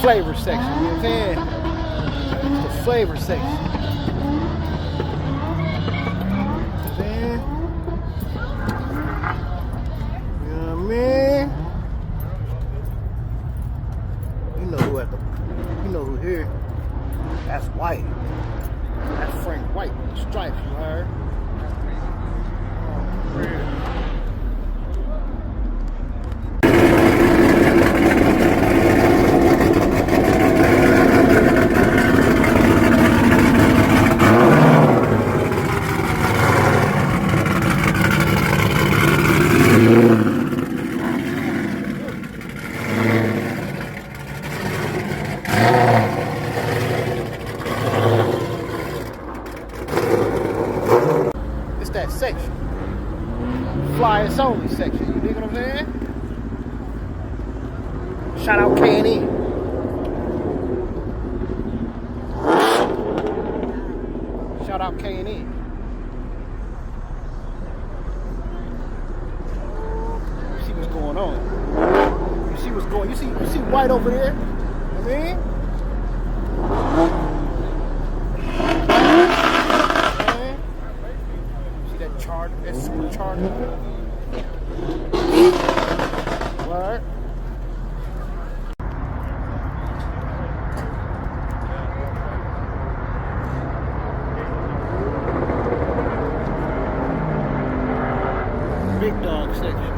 flavor section, you know what I'm saying? It's the flavor section. You know what I mean? You know who at the, you know who here. That's White. That's Frank White with the stripes, you heard? Oh, man. That section, flyers only section. You dig what I'm saying? Shout out K&E. Shout out K&E. You see what's going on? You see what's going? You see White over there? You know what I mean? Charger, that supercharger. What? Big dog section.